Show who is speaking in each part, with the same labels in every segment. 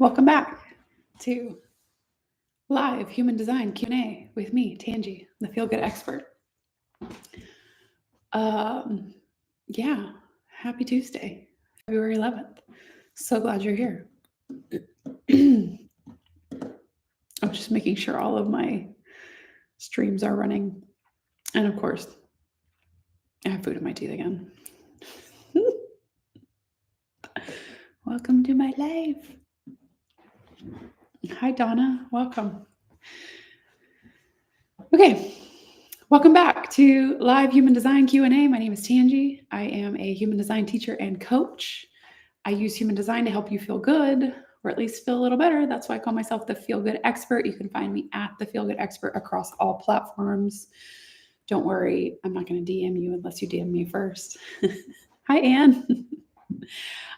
Speaker 1: Welcome back to live human design Q&A with me, Tangi, the Feel Good expert. Yeah, happy Tuesday, February 11th. So glad you're here. I'm just making sure all of my streams are running. And of course, I have food in my teeth again. Welcome to my live. Hi, Donna. Welcome. Okay. Welcome back to live human design Q&A. My name is Tangi. I am a human design teacher and coach. I use human design to help you feel good, or at least feel a little better. That's why I call myself the Feel Good Expert. You can find me at the Feel Good Expert across all platforms. Don't worry, I'm not going to DM you unless you DM me first. Hi, Anne.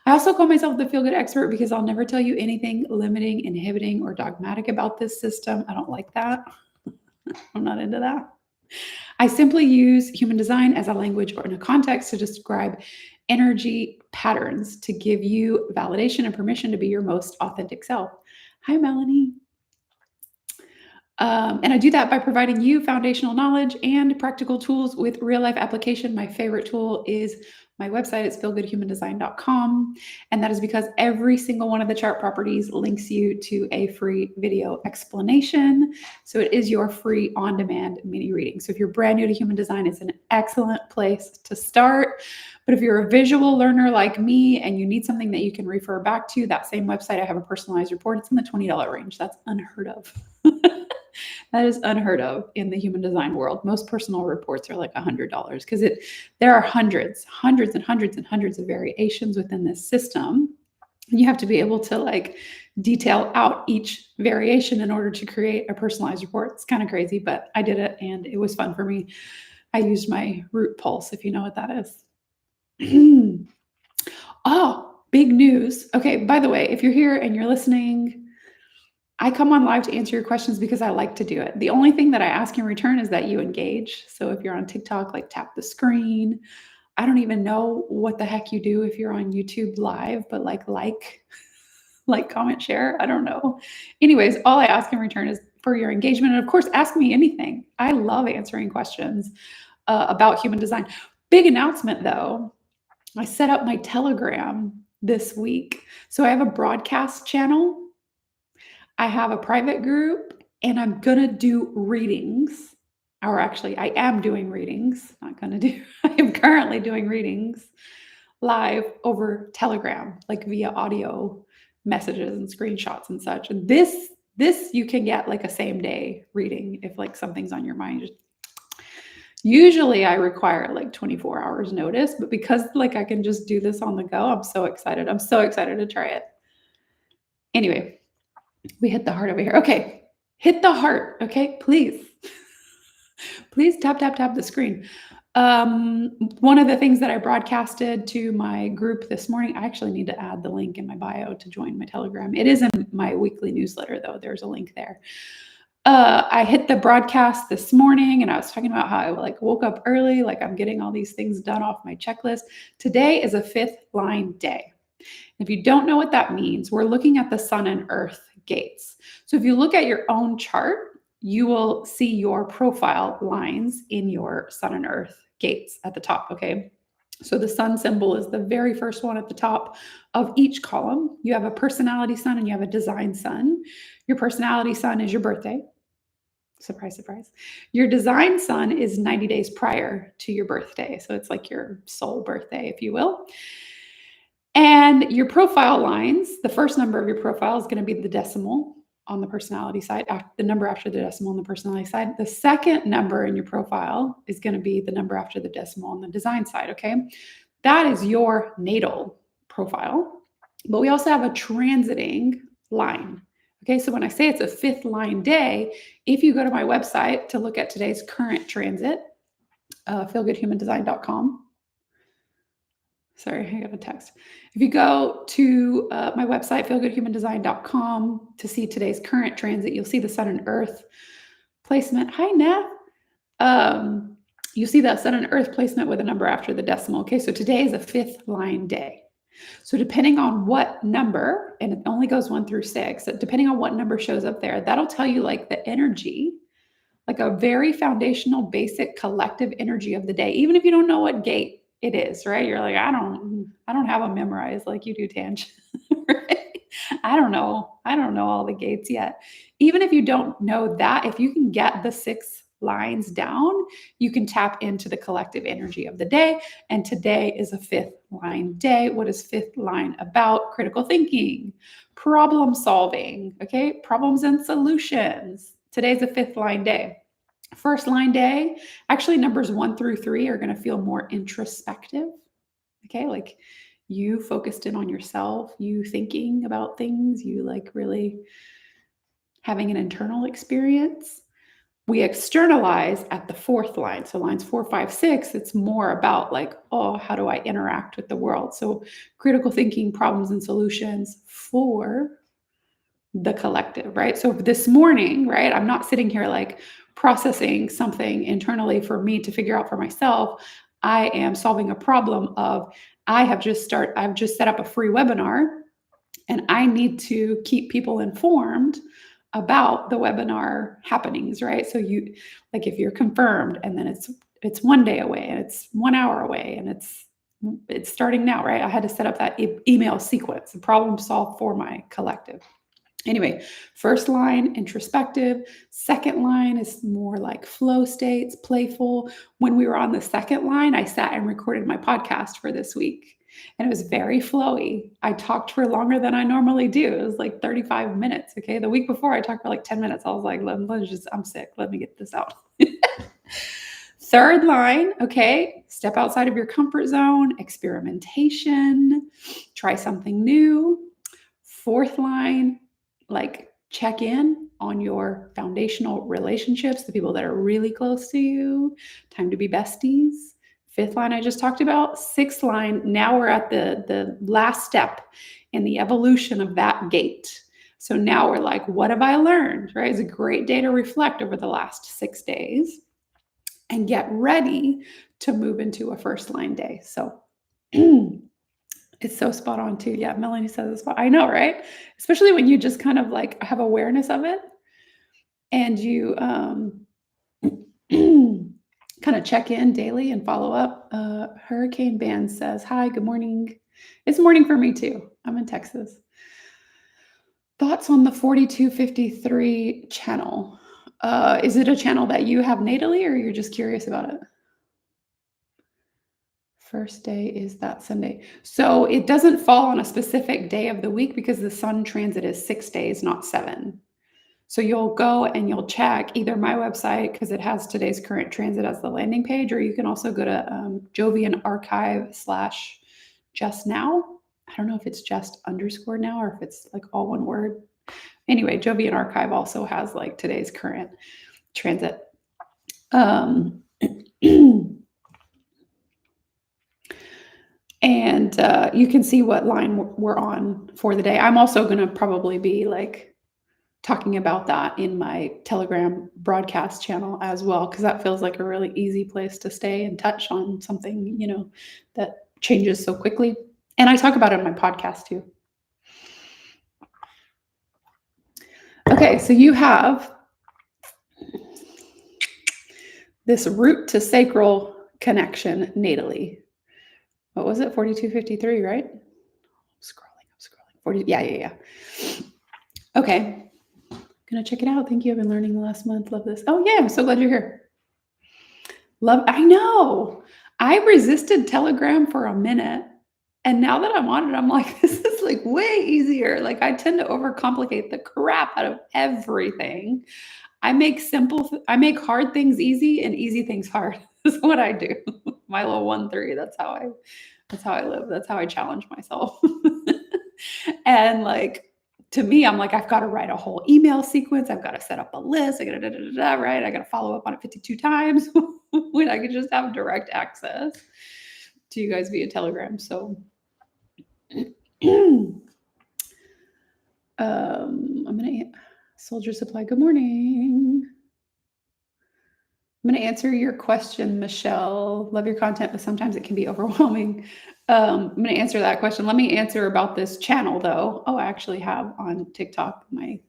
Speaker 1: I also call myself the Feel Good Expert because I'll never tell you anything limiting, inhibiting, or dogmatic about this system. I don't like that. I'm not into that. I simply use human design as a language or in a context to describe energy patterns to give you validation and permission to be your most authentic self. Hi, Melanie. And I do that by providing you foundational knowledge and practical tools with real life application. My favorite tool is my website. It's feelgoodhumandesign.com. And that is because every single one of the chart properties links you to a free video explanation. So it is your free on-demand mini reading. So if you're brand new to human design, it's an excellent place to start. But if you're a visual learner like me and you need something that you can refer back to, that same website, I have a personalized report. It's in the $20 range. That's unheard of. That is unheard of in the human design world. Most personal reports are like $100 because there are hundreds of variations within this system. And you have to be able to like detail out each variation in order to create a personalized report. It's kind of crazy, but I did it and it was fun for me. I used my root pulse, if you know what that is. Oh, big news. Okay, by the way, if you're here and you're listening, I come on live to answer your questions because I like to do it. The only thing that I ask in return is that you engage. So if you're on TikTok, like tap the screen. I don't even know what the heck you do if you're on YouTube live, but like, comment, share. I don't know. Anyways, all I ask in return is for your engagement. And of course, ask me anything. I love answering questions about human design. Big announcement though. I set up my Telegram this week. So I have a broadcast channel. I have a private group and I'm going to do readings, or actually I am doing readings, I am currently doing readings live over Telegram, like via audio messages and screenshots and such. And this you can get like a same day reading if like something's on your mind. Usually I require like 24 hours notice, but because like I can just do this on the go, I'm so excited. I'm so excited to try it. Anyway, we hit the heart over here. Okay, hit the heart. Okay, please. Please tap the screen. One of the things that I broadcasted to my group this morning, I actually need to add the link in my bio to join my Telegram. It is in my weekly newsletter, though. There's a link there. I hit the broadcast this morning and I was talking about how I like woke up early, like I'm getting all these things done off my checklist. Today is a 5th line day. If you don't know what that means, we're looking at the sun and earth gates. So if you look at your own chart, you will see your profile lines in your sun and earth gates at the top, okay? So the sun symbol is the very first one at the top of each column. You have a personality sun and you have a design sun. Your personality sun is your birthday. Surprise, surprise. Your design sun is 90 days prior to your birthday. So it's like your soul birthday, if you will. And your profile lines, the first number of your profile is going to be the decimal on the personality side, the number after the decimal on the personality side. The second number in your profile is going to be the number after the decimal on the design side, okay? That is your natal profile. But we also have a transiting line, okay? So when I say it's a 5th line day, if you go to my website to look at today's current transit, feelgoodhumandesign.com. Sorry, I got a text. If you go to my website, feelgoodhumandesign.com, to see today's current transit, you'll see the sun and earth placement. Hi, Neff. You see that sun and earth placement with a number after the decimal. Okay, so today is a 5th line day. So depending on what number, and it only goes 1 through 6, so depending on what number shows up there, that'll tell you like the energy, like a very foundational, basic collective energy of the day, even if you don't know what gate it is, right? You're like, I don't have them memorized like you do, Tanj. Right? I don't know all the gates yet. Even if you don't know that, if you can get the 6 lines down, you can tap into the collective energy of the day. And today is a 5th line day. What is 5th line about? Critical thinking, problem solving, okay? Problems and solutions. Today's a 5th line day. First line day, actually numbers 1 through 3 are going to feel more introspective. Okay, like you focused in on yourself, you thinking about things, you like really having an internal experience. We externalize at the 4th line. So lines 4, 5, 6, it's more about like, oh, how do I interact with the world? So critical thinking, problems and solutions for the collective, right? So this morning, right, I'm not sitting here like processing something internally for me to figure out for myself. I am solving a problem of I've just set up a free webinar and I need to keep people informed about the webinar happenings, right? So you like if you're confirmed and then it's 1 day away and it's 1 hour away and it's starting now, right? I had to set up that email sequence, a problem solved for my collective. Anyway, first line, introspective. Second line is more like flow states, playful. When we were on the second line, I sat and recorded my podcast for this week. And it was very flowy. I talked for longer than I normally do. It was like 35 minutes. Okay. The week before, I talked for like 10 minutes. I was like, I'm sick. Let me get this out. Third line, okay, step outside of your comfort zone, experimentation, try something new. Fourth line, like check in on your foundational relationships, the people that are really close to you. Time to be besties. Fifth line I just talked about. Sixth line, now we're at the last step in the evolution of that gate. So now we're like, what have I learned? Right? It's a great day to reflect over the last 6 days and get ready to move into a first line day. So it's so spot on too. Yeah, Melanie says it's spot. I know, right? Especially when you just kind of like have awareness of it and you kind of check in daily and follow up. Hurricane Band says, hi, good morning. It's morning for me too. I'm in Texas. Thoughts on the 4253 channel? Is it a channel that you have natally or you're just curious about it? First day is that Sunday. So it doesn't fall on a specific day of the week because the sun transit is 6 days, not 7. So you'll go and you'll check either my website because it has today's current transit as the landing page, or you can also go to Jovian Archive / just now. I don't know if it's just underscore now or if it's like all one word. Anyway, Jovian Archive also has like today's current transit. And you can see what line we're on for the day. I'm also going to probably be like talking about that in my Telegram broadcast channel as well, because that feels like a really easy place to stay in touch on something, that changes so quickly. And I talk about it in my podcast too. Okay, so you have this root to sacral connection natally. What was it? 4253, right? I'm scrolling. 40. Yeah. Okay. Gonna check it out. Thank you. I've been learning the last month. Love this. Oh yeah, I'm so glad you're here. I know. I resisted Telegram for a minute. And now that I'm on it, I'm like, this is like way easier. Like I tend to overcomplicate the crap out of everything. I make hard things easy and easy things hard. That's what I do. My little 1-3. That's how I live. That's how I challenge myself. And like, to me, I'm like, I've got to write a whole email sequence. I've got to set up a list. I got to right. I got to follow up on it 52 times when I could just have direct access to you guys via Telegram. So I'm gonna Soldier Supply. Good morning. I'm going to answer your question, Michelle. Love your content, but sometimes it can be overwhelming. I'm going to answer that question. Let me answer about this channel, though. Oh, I actually have on TikTok my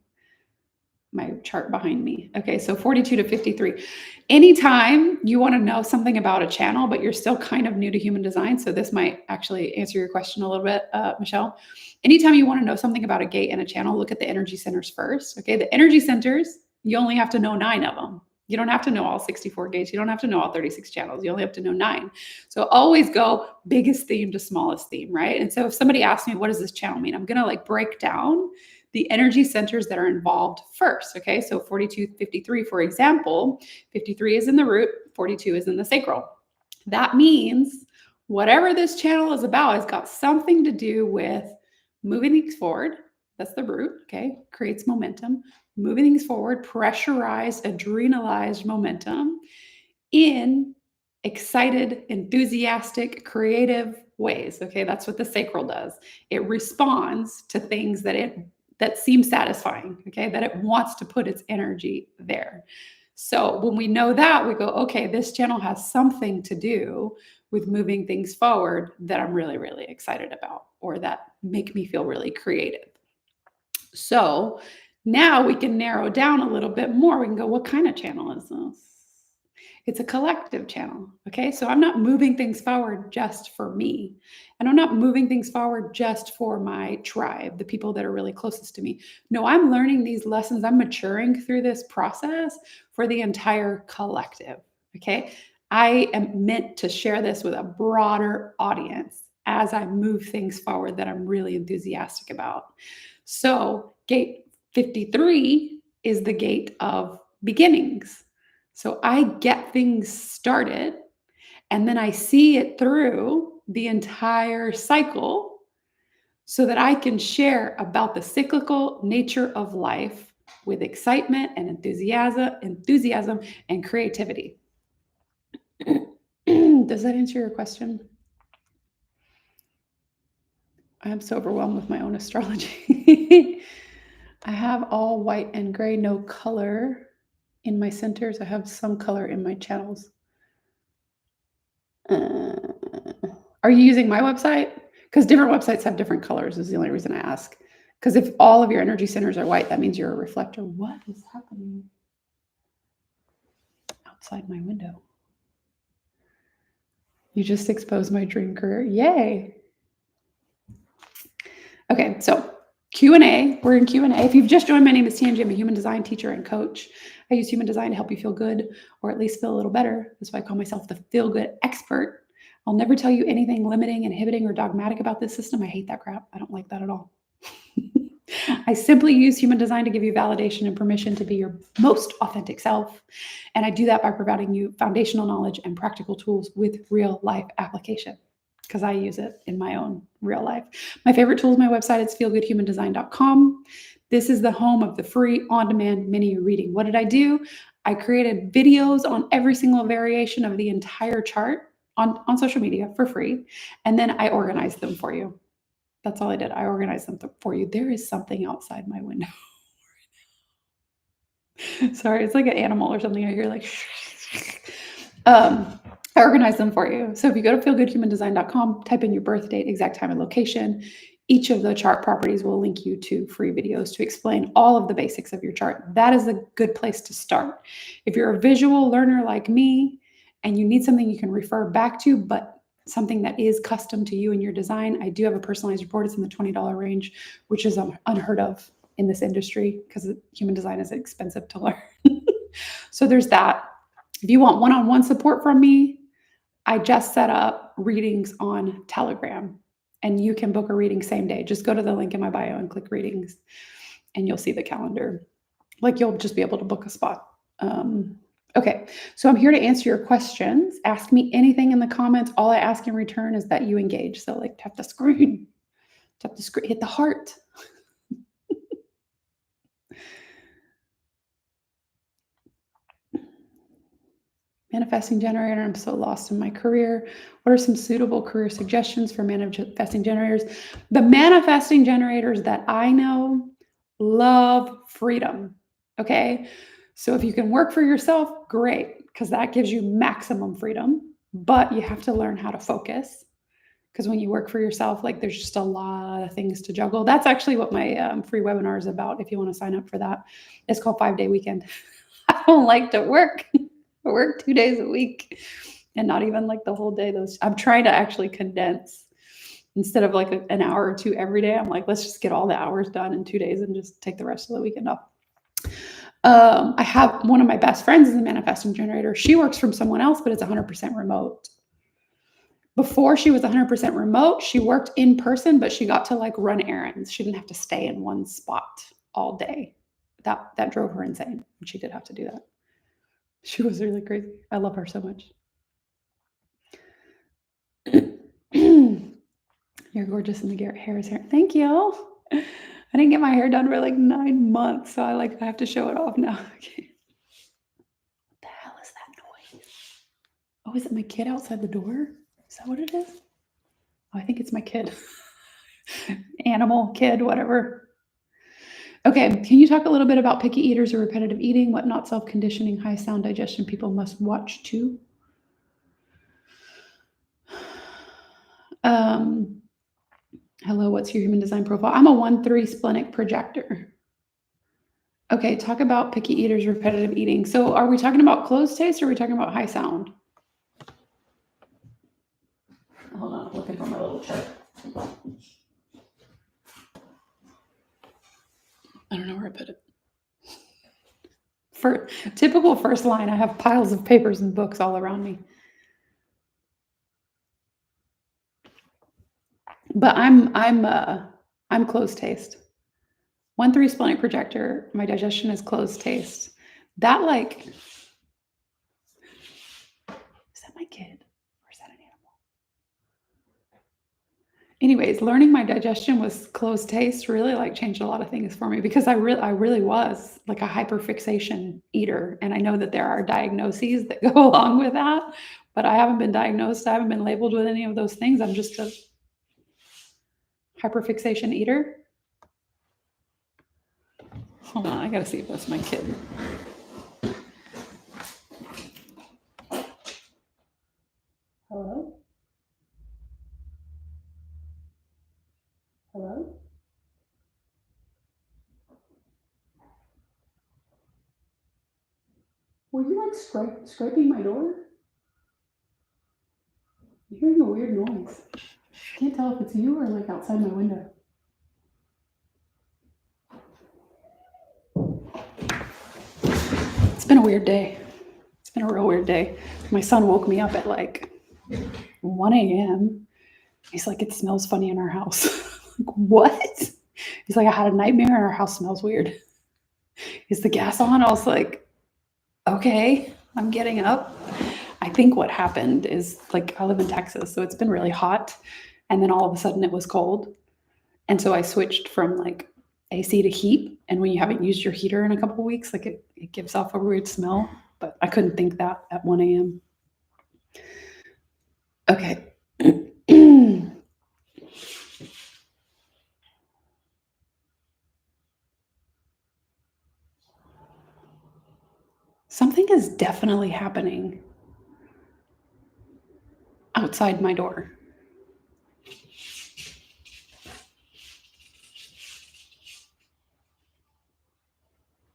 Speaker 1: chart behind me. Okay, so 42 to 53. Anytime you want to know something about a channel, but you're still kind of new to human design, so this might actually answer your question a little bit, Michelle. Anytime you want to know something about a gate and a channel, look at the energy centers first. Okay, the energy centers, you only have to know 9 of them. You don't have to know all 64 gates. You don't have to know all 36 channels. You only have to know 9. So always go biggest theme to smallest theme, right? And so if somebody asks me, what does this channel mean? I'm going to like break down the energy centers that are involved first. Okay, so 42, 53, for example, 53 is in the root, 42 is in the sacral. That means whatever this channel is about has got something to do with moving things forward. That's the root, okay, creates momentum. Moving things forward, pressurized, adrenalized momentum in excited, enthusiastic, creative ways. Okay, that's what the sacral does. It responds to things that seem satisfying, okay, that it wants to put its energy there. So when we know that, we go, okay, this channel has something to do with moving things forward that I'm really, really excited about, or that make me feel really creative. So now we can narrow down a little bit more. We can go, what kind of channel is this? It's a collective channel. Okay. So I'm not moving things forward just for me. And I'm not moving things forward just for my tribe, the people that are really closest to me. No, I'm learning these lessons. I'm maturing through this process for the entire collective. Okay. I am meant to share this with a broader audience as I move things forward that I'm really enthusiastic about. So, gate 53 is the gate of beginnings. So I get things started and then I see it through the entire cycle so that I can share about the cyclical nature of life with excitement and enthusiasm and creativity. Does that answer your question? I'm so overwhelmed with my own astrology. I have all white and gray, no color in my centers. I have some color in my channels. Are you using my website? Because different websites have different colors is the only reason I ask. Because if all of your energy centers are white, that means you're a reflector. What is happening outside my window? You just exposed my dream career. Yay. Okay, so Q&A. We're in Q&A. If you've just joined, my name is Tiiiiimmmeeee. I'm a human design teacher and coach. I use human design to help you feel good or at least feel a little better. That's why I call myself the feel-good expert. I'll never tell you anything limiting, inhibiting, or dogmatic about this system. I hate that crap. I don't like that at all. I simply use human design to give you validation and permission to be your most authentic self. And I do that by providing you foundational knowledge and practical tools with real life application, because I use it in my own real life. My favorite tool is my website. It's feelgoodhumandesign.com. This is the home of the free on-demand mini reading. What did I do? I created videos on every single variation of the entire chart on social media for free. And then I organized them for you. That's all I did. I organized them for you. There is something outside my window. Sorry, it's like an animal or something I hear like I organize them for you. So if you go to feelgoodhumandesign.com, type in your birth date, exact time and location, each of the chart properties will link you to free videos to explain all of the basics of your chart. That is a good place to start. If you're a visual learner like me and you need something you can refer back to, but something that is custom to you and your design, I do have a personalized report. It's in the $20 range, which is unheard of in this industry because human design is expensive to learn. So there's that. If you want one-on-one support from me, I just set up readings on Telegram, and you can book a reading same day. Just go to the link in my bio and click readings, and you'll see the calendar. Like you'll just be able to book a spot. Okay, so I'm here to answer your questions. Ask me anything in the comments. All I ask in return is that you engage. So like tap the screen, hit the heart. Manifesting generator, I'm so lost in my career. What are some suitable career suggestions for manifesting generators? The manifesting generators that I know love freedom. Okay. So if you can work for yourself, great. because that gives you maximum freedom, but you have to learn how to focus. Because when you work for yourself, like there's just a lot of things to juggle. That's actually what my free webinar is about. If you want to sign up for that, it's called 5-Day Weekend. I don't like to work. I work 2 days a week, and not even like the whole day. I'm trying to actually condense instead of like an hour or two every day. I'm like, let's just get all the hours done in 2 days and just take the rest of the weekend off. I have one of my best friends is a manifesting generator. She works from someone else, but it's 100% remote. Before she was 100% remote, she worked in person, but she got to like run errands. She didn't have to stay in one spot all day. That drove her insane. She did have to do that. She was really crazy. I love her so much. You're gorgeous in the hair is hair. Thank you. I didn't get my hair done for like 9 months, so I have to show it off now. Okay. What the hell is that noise? Oh, is it my kid outside the door? Is that what it is? Oh, I think it's my kid. Animal, kid, whatever. Okay, can you talk a little bit about picky eaters or repetitive eating? What not self-conditioning, high sound digestion people must watch too? Hello, what's your human design profile? I'm a 1-3 splenic projector. Okay, talk about picky eaters, repetitive eating. So are we talking about closed taste or are we talking about high sound? Hold on, I'm looking for my little chart. I don't know where I put it. For typical first line, I have piles of papers and books all around me. But I'm closed taste. 1-3 splenic projector. My digestion is closed taste. That like, is that my kid or is that an animal? Anyways, learning my digestion was closed taste really like changed a lot of things for me because I really was like a hyperfixation eater. And I know that there are diagnoses that go along with that, but I haven't been diagnosed. I haven't been labeled with any of those things. I'm just a hyperfixation eater. Hold on, I gotta see if that's my kid. Hello? Hello? Were you like scraping my door? I'm hearing a weird noise. I can't tell if it's you or like outside my window. It's been a weird day. It's been a real weird day. My son woke me up at like 1 a.m. He's like, it smells funny in our house. Like, what? He's like, I had a nightmare and our house smells weird. Is the gas on? I was like, okay, I'm getting up. I think what happened is like I live in Texas, so it's been really hot. And then all of a sudden it was cold. And so I switched from like AC to heat. And when you haven't used your heater in a couple of weeks, like it gives off a weird smell. But I couldn't think that at 1 a.m. Okay. Something is definitely happening outside my door.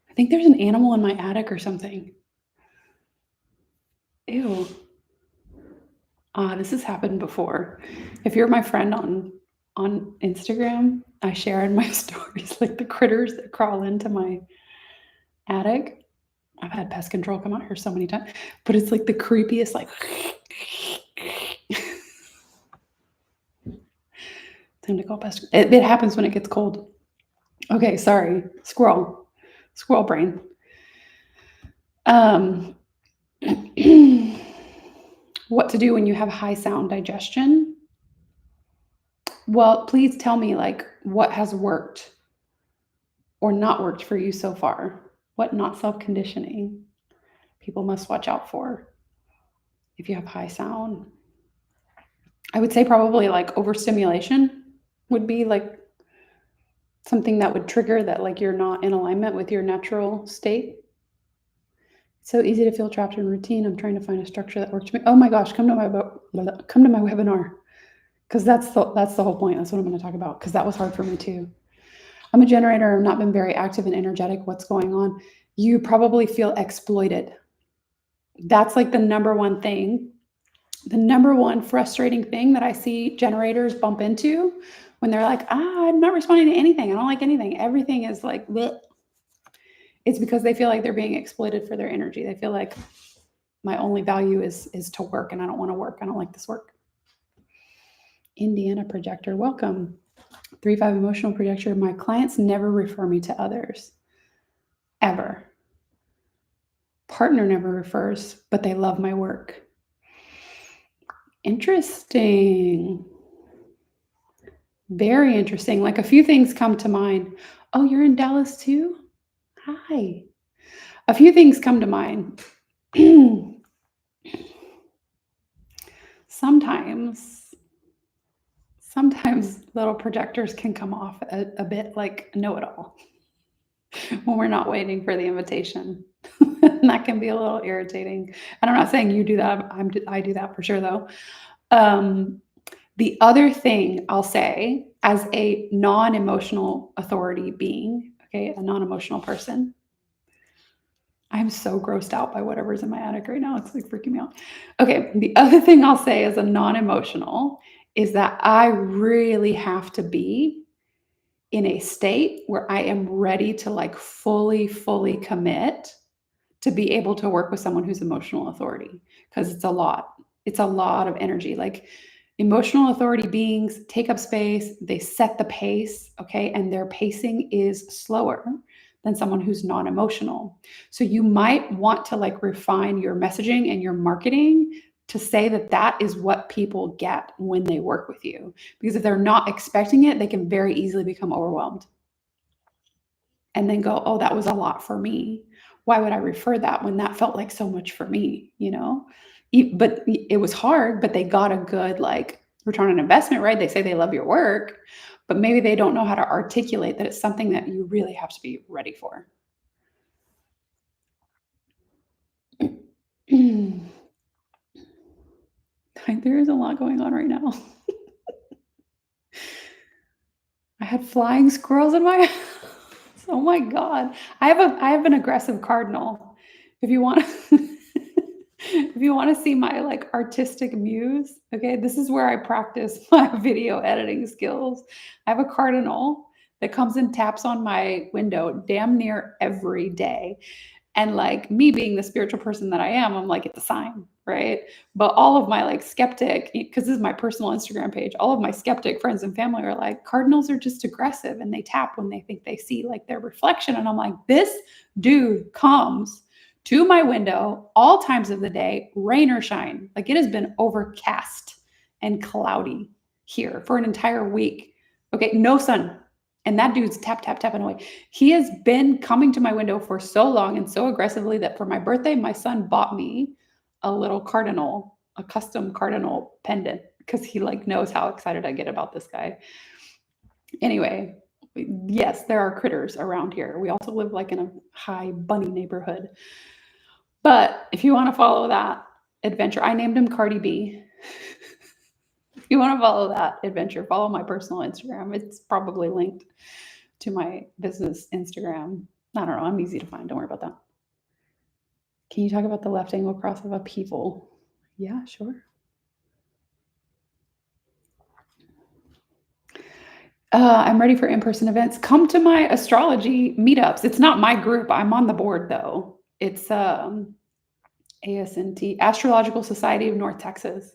Speaker 1: I think there's an animal in my attic or something. Ew. This has happened before. If you're my friend on Instagram, I share in my stories like the critters that crawl into my attic. I've had pest control come out here so many times, but it's like the creepiest, like time to call pest. It happens when it gets cold. Okay, sorry, squirrel brain. What to do when you have high sound digestion? Well, please tell me like what has worked or not worked for you so far. What not self-conditioning people must watch out for if you have high sound. I would say probably like overstimulation would be like something that would trigger that like you're not in alignment with your natural state. It's so easy to feel trapped in routine. I'm trying to find a structure that works for me. Oh my gosh, come to my webinar, because that's the whole point. That's what I'm going to talk about, because that was hard for me too. I'm a generator. I've not been very active and energetic. What's going on? You probably feel exploited. That's like the number one thing. The number one frustrating thing that I see generators bump into when they're like, I'm not responding to anything. I don't like anything. Everything is like, bleh. It's because they feel like they're being exploited for their energy. They feel like my only value is to work, and I don't want to work. I don't like this work. Indiana projector, welcome. 3-5 emotional projector. My clients never refer me to others, ever. Partner never refers, but they love my work. Interesting. Very interesting. Like, a few things come to mind. Oh, you're in Dallas too? Hi. A few things come to mind. Sometimes little projectors can come off a bit like know-it-all when we're not waiting for the invitation. That can be a little irritating. And I'm not saying you do that. I do that for sure, though. The other thing I'll say, as a non-emotional authority being, okay, a non-emotional person, I'm so grossed out by whatever's in my attic right now. It's like freaking me out. Okay, the other thing I'll say as a non-emotional is that I really have to be in a state where I am ready to like fully commit to be able to work with someone who's emotional authority, because it's a lot. It's a lot of energy. Like, emotional authority beings take up space, they set the pace, okay? And their pacing is slower than someone who's non-emotional. So you might want to like refine your messaging and your marketing to say that that is what people get when they work with you. Because if they're not expecting it, they can very easily become overwhelmed and then go, oh, that was a lot for me. Why would I refer that when that felt like so much for me, you know? But it was hard, but they got a good like return on investment, right? They say they love your work, but maybe they don't know how to articulate that it's something that you really have to be ready for. There is a lot going on right now. I had flying squirrels in my house. Oh my god. I have an aggressive cardinal. If you want if you want to see my like artistic muse, okay, this is where I practice my video editing skills. I have a cardinal that comes and taps on my window damn near every day. And like, me being the spiritual person that I am, I'm like, it's a sign, right? But all of my like skeptic, because this is my personal Instagram page, all of my skeptic friends and family are like, cardinals are just aggressive and they tap when they think they see like their reflection. And I'm like, this dude comes to my window all times of the day, rain or shine. Like, it has been overcast and cloudy here for an entire week. Okay, no sun. And that dude's tapping away. He has been coming to my window for so long and so aggressively that for my birthday, my son bought me a little cardinal, a custom cardinal pendant, because he like knows how excited I get about this guy. Anyway, yes, there are critters around here. We also live like in a high bunny neighborhood. But if you want to follow that adventure, I named him Cardi B. If you want to follow that adventure, follow my personal Instagram. It's probably linked to my business Instagram. I don't know. I'm easy to find. Don't worry about that. Can you talk about the left angle cross of upheaval? Yeah, sure. I'm ready for in-person events. Come to my astrology meetups. It's not my group. I'm on the board though. It's ASNT, Astrological Society of North Texas.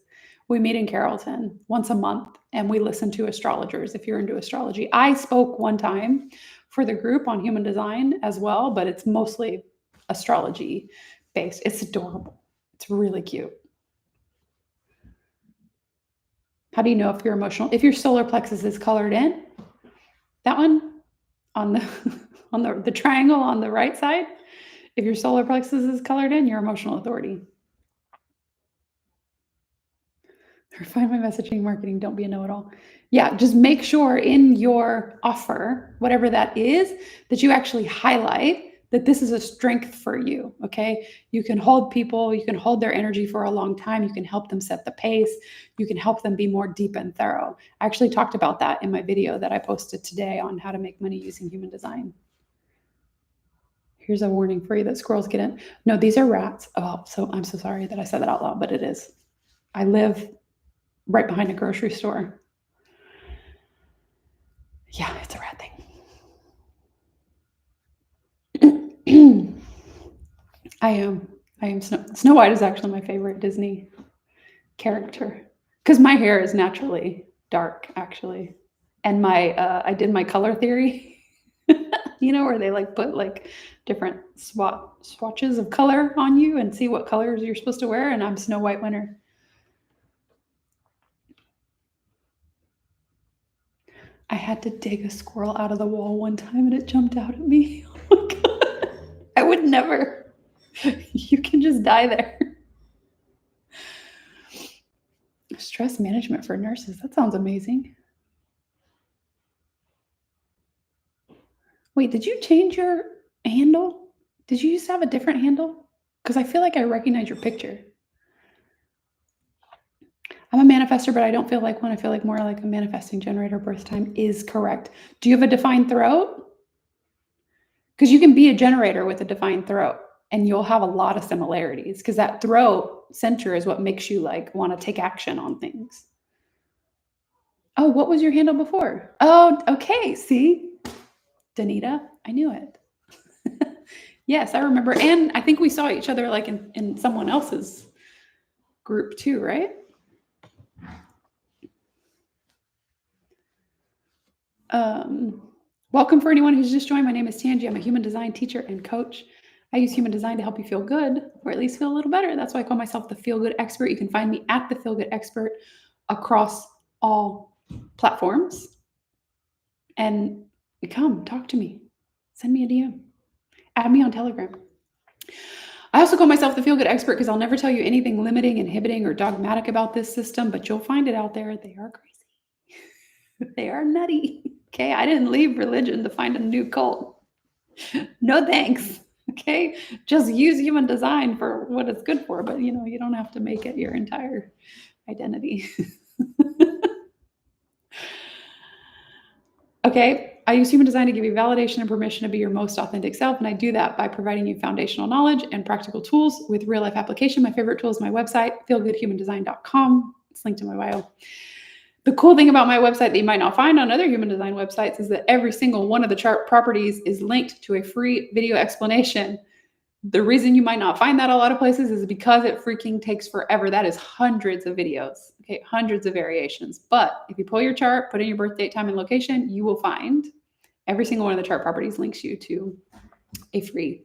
Speaker 1: We meet in Carrollton once a month and we listen to astrologers if you're into astrology. I spoke one time for the group on human design as well, but it's mostly astrology based. It's adorable. It's really cute. How do you know if you're emotional? If your solar plexus is colored in, that one on the on the triangle on the right side, if your solar plexus is colored in, you're emotional authority. Refine my messaging marketing. Don't be a know-it-all. Yeah, just make sure in your offer, whatever that is, that you actually highlight that this is a strength for you. Okay. You can hold people, you can hold their energy for a long time. You can help them set the pace. You can help them be more deep and thorough. I actually talked about that in my video that I posted today on how to make money using human design. Here's a warning for you that squirrels get in. No, these are rats. Oh, so I'm so sorry that I said that out loud, but it is. I live right behind a grocery store. Yeah, it's a rat thing. I am Snow White is actually my favorite Disney character because my hair is naturally dark, actually, and I did my color theory, where they like put like different swatches of color on you and see what colors you're supposed to wear, and I'm Snow White winner. I had to dig a squirrel out of the wall one time and it jumped out at me. Oh my God. I would never. You can just die there. Stress management for nurses. That sounds amazing. Wait, did you change your handle? Did you used to have a different handle? Because I feel like I recognize your picture. I'm a manifester, but I don't feel like one. I feel like more like a manifesting generator. Birth time is correct. Do you have a defined throat? Because you can be a generator with a defined throat and you'll have a lot of similarities because that throat center is what makes you like want to take action on things. Oh, what was your handle before? Oh, okay. See, Danita, I knew it. Yes, I remember. And I think we saw each other like in someone else's group too, right? Welcome for anyone who's just joined. My name is Tangi. I'm a human design teacher and coach. I use human design to help you feel good, or at least feel a little better. That's why I call myself the Feel Good Expert. You can find me at the Feel Good Expert across all platforms. And come talk to me. Send me a DM. Add me on Telegram. I also call myself the Feel Good Expert because I'll never tell you anything limiting, inhibiting, or dogmatic about this system, but you'll find it out there. They are crazy. They are nutty. Okay, I didn't leave religion to find a new cult. No thanks. Okay, just use human design for what it's good for, but you don't have to make it your entire identity. Okay, I use human design to give you validation and permission to be your most authentic self, and I do that by providing you foundational knowledge and practical tools with real life application. My favorite tool is my website, feelgoodhumandesign.com. It's linked in my bio. The cool thing about my website that you might not find on other human design websites is that every single one of the chart properties is linked to a free video explanation. The reason you might not find that a lot of places is because it freaking takes forever. That is hundreds of videos, okay, hundreds of variations. But if you pull your chart, put in your birth date, time, and location, you will find every single one of the chart properties links you to a free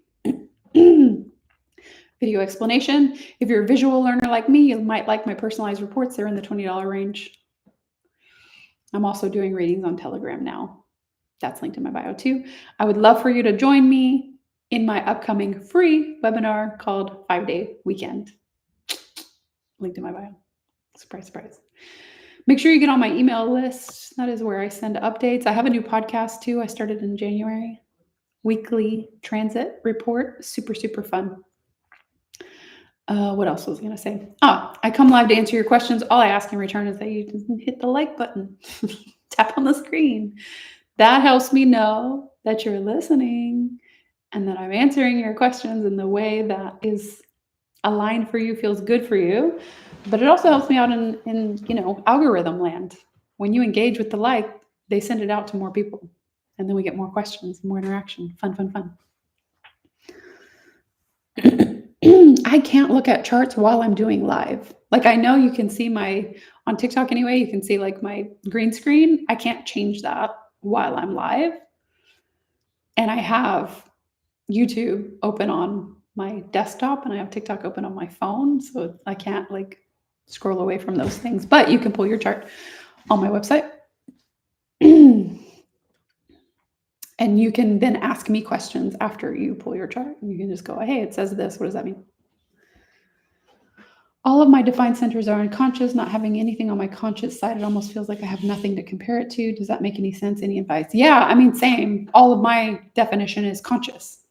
Speaker 1: video explanation. If you're a visual learner like me, you might like my personalized reports. They're in the $20 range. I'm also doing readings on Telegram now. That's linked in my bio too. I would love for you to join me in my upcoming free webinar called 5-Day Weekend. Linked in my bio. Surprise, surprise. Make sure you get on my email list. That is where I send updates. I have a new podcast too. I started in January. Weekly transit report. Super, super fun. What else was I going to say? I come live to answer your questions. All I ask in return is that you hit the like button, tap on the screen. That helps me know that you're listening and that I'm answering your questions in the way that is aligned for you, feels good for you. But it also helps me out in algorithm land. When you engage with the like, they send it out to more people. And then we get more questions, more interaction. Fun, fun, fun. I can't look at charts while I'm doing live. Like I know you can see on TikTok anyway, you can see like my green screen. I can't change that while I'm live. And I have YouTube open on my desktop and I have TikTok open on my phone. So I can't like scroll away from those things, but you can pull your chart on my website. And you can then ask me questions after you pull your chart. And you can just go, hey, it says this. What does that mean? All of my defined centers are unconscious. Not having anything on my conscious side, it almost feels like I have nothing to compare it to. Does that make any sense? Any advice? Yeah, I mean, same. All of my definition is conscious.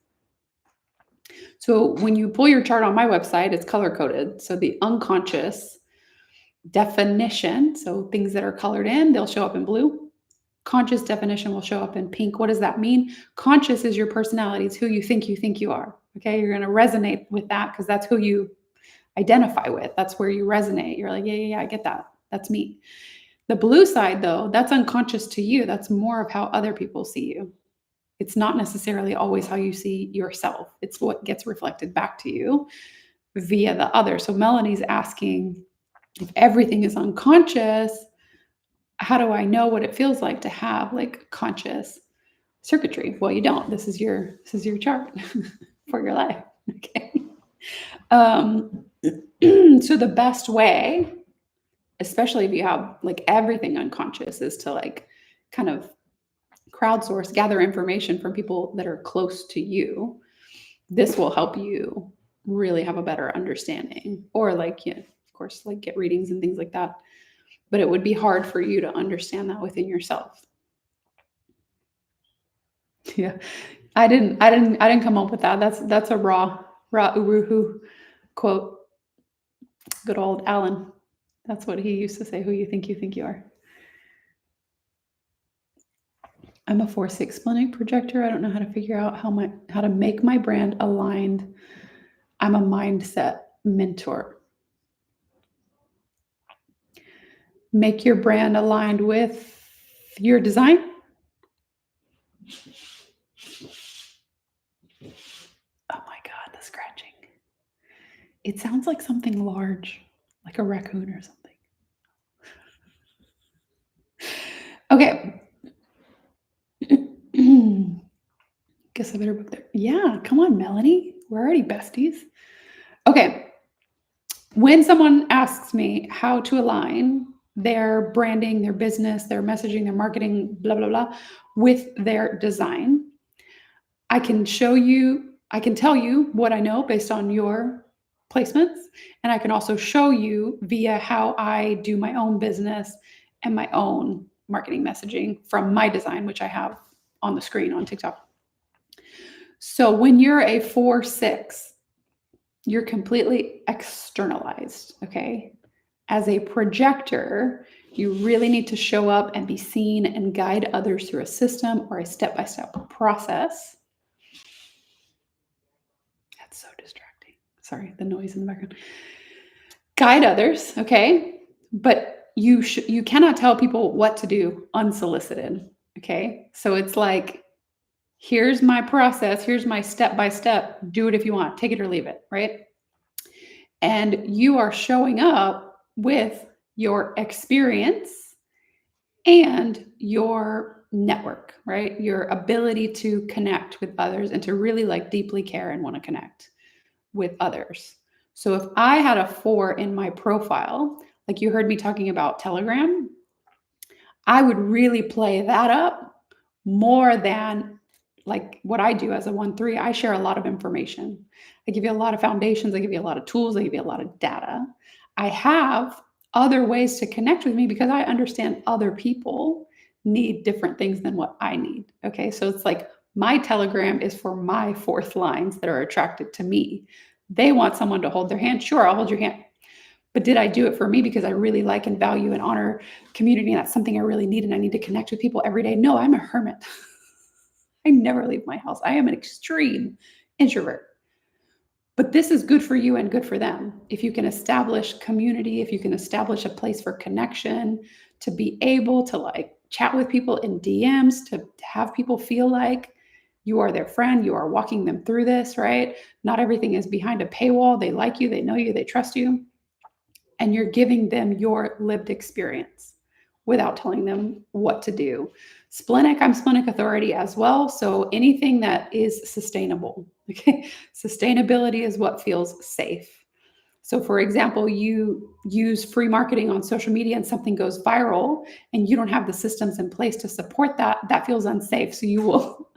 Speaker 1: So when you pull your chart on my website, it's color coded. So the unconscious definition, so things that are colored in, they'll show up in blue. Conscious definition will show up in pink. What does that mean? Conscious is your personality. It's who you think you are. Okay. You're going to resonate with that because that's who you identify with. That's where you resonate. You're like, yeah, I get that. That's me. The blue side, though, that's unconscious to you. That's more of how other people see you. It's not necessarily always how you see yourself. It's what gets reflected back to you via the other. So Melanie's asking, if everything is unconscious, how do I know what it feels like to have like conscious circuitry? Well, you don't. This is your chart for your life. Okay. So the best way, especially if you have like everything unconscious, is to like kind of crowdsource, gather information from people that are close to you. This will help you really have a better understanding, or like, yeah, of course, like get readings and things like that. But it would be hard for you to understand that within yourself. Yeah. I didn't come up with that. That's a raw uruhu quote. Good old Alan. That's what he used to say, who you think you are. I'm a 4/6 splenic projector. I don't know how to figure out how to make my brand aligned. I'm a mindset mentor. Make your brand aligned with your design. Oh my God, the scratching. It sounds like something large, like a raccoon or something. Okay. Guess I better book there. Yeah, come on, Melanie. We're already besties. Okay. When someone asks me how to align their branding, their business, their messaging, their marketing, blah, blah, blah, with their design, I can tell you what I know based on your placements. And I can also show you via how I do my own business and my own marketing messaging from my design, which I have on the screen on TikTok. So when you're a 4/6, you're completely externalized, okay? As a projector, you really need to show up and be seen and guide others through a system or a step-by-step process. That's so distracting. Sorry, the noise in the background. Guide others, okay? But you cannot tell people what to do unsolicited, okay? So it's like, here's my process, here's my step-by-step, do it if you want, take it or leave it, right? And you are showing up with your experience and your network, right? Your ability to connect with others and to really like deeply care and want to connect with others. So if I had a 4 in my profile, like you heard me talking about Telegram, I would really play that up more than like what I do as a 1/3. I share a lot of information. I give you a lot of foundations. I give you a lot of tools. I give you a lot of data. I have other ways to connect with me because I understand other people need different things than what I need. Okay. So it's like my Telegram is for my fourth lines that are attracted to me. They want someone to hold their hand. Sure, I'll hold your hand. But did I do it for me because I really like and value and honor community? And that's something I really need. And I need to connect with people every day. No, I'm a hermit. I never leave my house. I am an extreme introvert. But this is good for you and good for them. If you can establish community, if you can establish a place for connection, to be able to like chat with people in DMs, to have people feel like you are their friend, you are walking them through this, right? Not everything is behind a paywall. They like you, they know you, they trust you. And you're giving them your lived experience without telling them what to do. Splenic, I'm splenic authority as well. So anything that is sustainable, okay? Sustainability is what feels safe. So for example, you use free marketing on social media and something goes viral and you don't have the systems in place to support that, that feels unsafe. So you will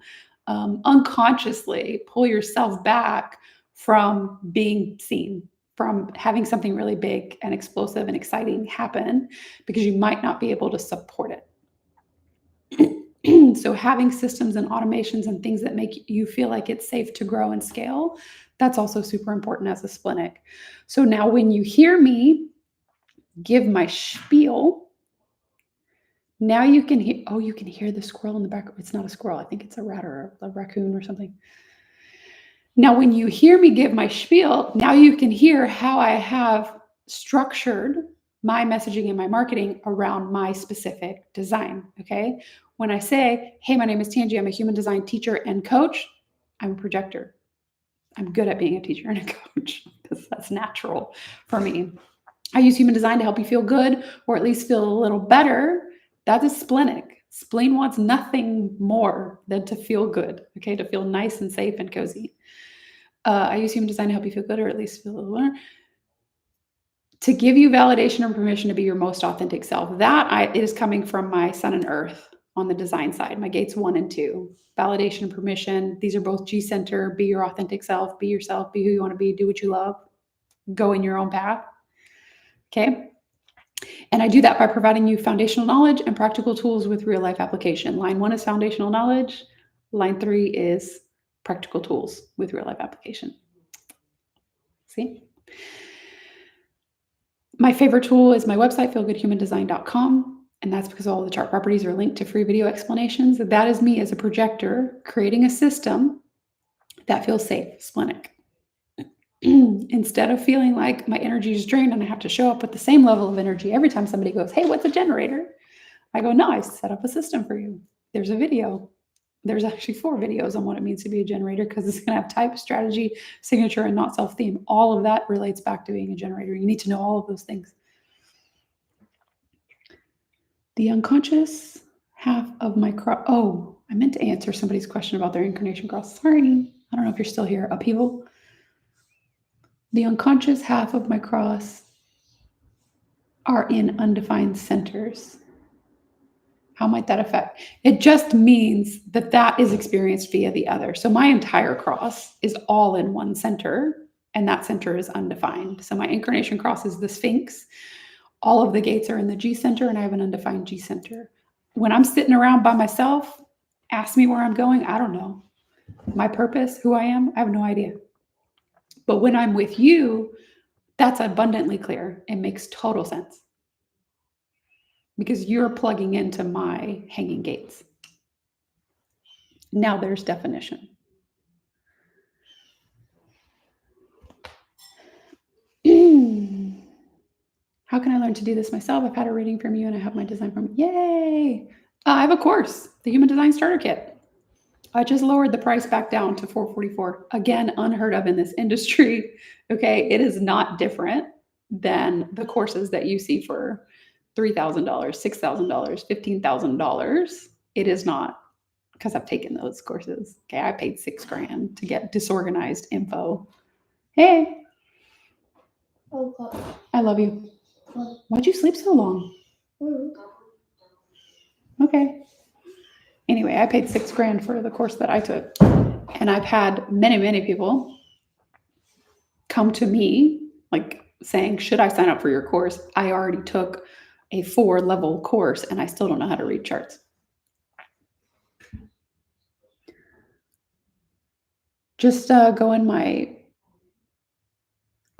Speaker 1: unconsciously pull yourself back from being seen, from having something really big and explosive and exciting happen because you might not be able to support it. So having systems and automations and things that make you feel like it's safe to grow and scale, that's also super important as a splenic. So now when you hear me give my spiel, now you can hear, oh, you can hear the squirrel in the back. It's not a squirrel. I think it's a rat or a raccoon or something. Now, when you hear me give my spiel, now you can hear how I have structured my messaging and my marketing around my specific design. Okay. When I say, hey, my name is Tangi, I'm a human design teacher and coach, I'm a projector. I'm good at being a teacher and a coach because that's natural for me. I use human design to help you feel good or at least feel a little better. That is splenic. Spleen wants nothing more than to feel good, okay, to feel nice and safe and cozy. I use human design to help you feel good or at least feel a little better. To give you validation or permission to be your most authentic self. That is coming from my sun and earth on the design side, my gates 1 and 2. Validation and permission. These are both G center. Be your authentic self. Be yourself. Be who you want to be. Do what you love. Go in your own path. Okay. And I do that by providing you foundational knowledge and practical tools with real life application. Line 1 is foundational knowledge. Line 3 is practical tools with real life application. See? My favorite tool is my website, feelgoodhumandesign.com. And that's because all the chart properties are linked to free video explanations. That is me as a projector creating a system that feels safe, splenic. Instead of feeling like my energy is drained and I have to show up with the same level of energy every time somebody goes, hey, what's a generator? I go, no, I set up a system for you. There's a video. There's actually 4 videos on what it means to be a generator because it's going to have type, strategy, signature, and not self-theme. All of that relates back to being a generator. You need to know all of those things. The unconscious half of my cross. Oh, I meant to answer somebody's question about their incarnation cross. Sorry. I don't know if you're still here. Upheaval. The unconscious half of my cross are in undefined centers. How might that affect? It just means that that is experienced via the other. So my entire cross is all in one center, and that center is undefined. So my incarnation cross is the Sphinx. All of the gates are in the G center, and I have an undefined G center. When I'm sitting around by myself, ask me where I'm going. I don't know. My purpose, who I am, I have no idea. But when I'm with you, that's abundantly clear. It makes total sense. Because you're plugging into my hanging gates. Now there's definition. How can I learn to do this myself? I've had a reading from you and I have my design from you. Yay! I have a course, the Human Design Starter Kit. I just lowered the price back down to $444. Again, unheard of in this industry. Okay, it is not different than the courses that you see for $3,000, $6,000, $15,000. It is not, because I've taken those courses. Okay, I paid $6,000 to get disorganized info. Hey. Oh, I love you. Why'd you sleep so long? Okay. Anyway, I paid $6,000 for the course that I took. And I've had many, many people come to me like saying, should I sign up for your course? I already took a 4-level course and I still don't know how to read charts. Just go in my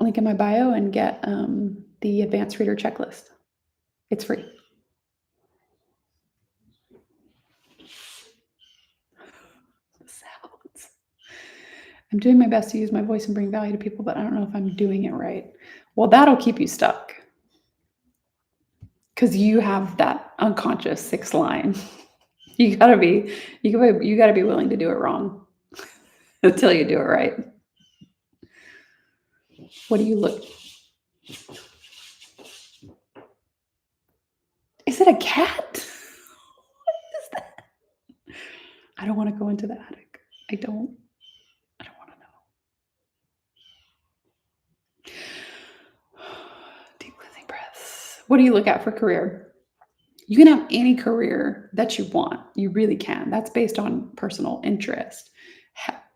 Speaker 1: link in my bio and get the advanced reader checklist. It's free. Sounds. I'm doing my best to use my voice and bring value to people, but I don't know if I'm doing it right. Well, that'll keep you stuck because you have that unconscious 6th line. You gotta be willing to do it wrong until you do it right. What do you look? Is it a cat? What is that? I don't want to go into the attic. I don't want to know. Deep breathing breaths. What do you look at for career? You can have any career that you want. You really can. That's based on personal interest.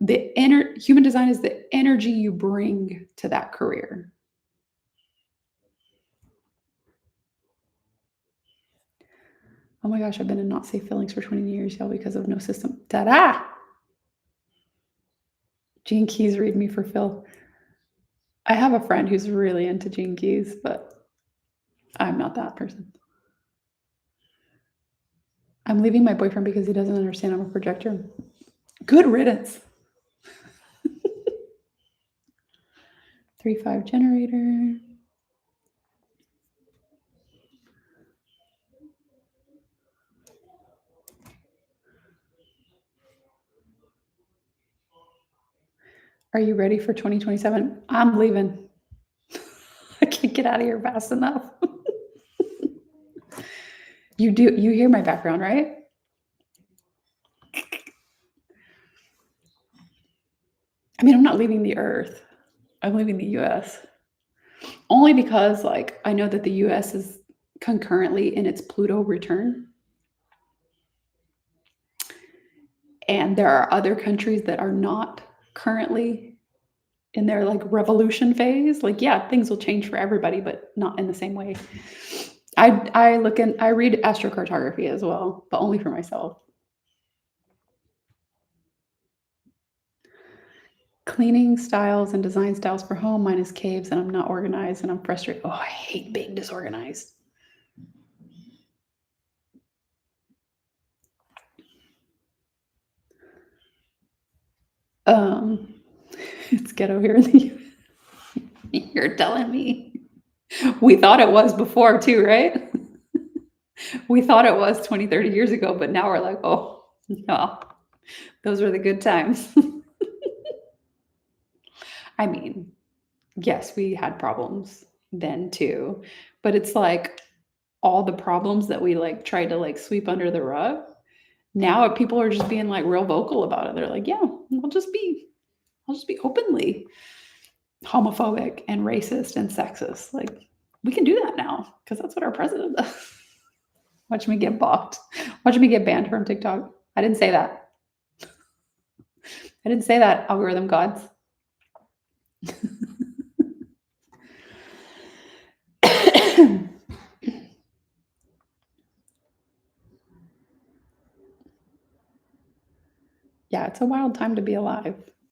Speaker 1: The human design is the energy you bring to that career. Oh my gosh, I've been in not safe feelings for 20 years, y'all, because of no system. Ta-da! Gene Keys read me for Phil. I have a friend who's really into Gene Keys, but I'm not that person. I'm leaving my boyfriend because he doesn't understand I'm a projector. Good riddance. 3-5 generator. Are you ready for 2027? I'm leaving. I can't get out of here fast enough. You hear my background, right? I mean, I'm not leaving the earth. I'm leaving the US. Only because like I know that the US is concurrently in its Pluto return. And there are other countries that are not currently in their like revolution phase. Like, yeah, things will change for everybody, but not in the same way. I read astrocartography as well, but only for myself. Cleaning styles and design styles for home. Mine is caves, and I'm not organized, and I'm frustrated. Oh, I hate being disorganized. Um, it's ghetto here in the U.S. You're telling me. We thought it was before too, right? We thought it was 20, 30 years ago, but now we're like, oh, no, those were the good times. I mean, yes, we had problems then too, but it's like all the problems that we like tried to like sweep under the rug. Now people are just being like real vocal about it. They're like, yeah, I'll just be openly homophobic and racist and sexist. Like we can do that now because that's what our president does. Watch me get blocked. Watch me get banned from TikTok. I didn't say that. I didn't say that, algorithm gods. Yeah, it's a wild time to be alive.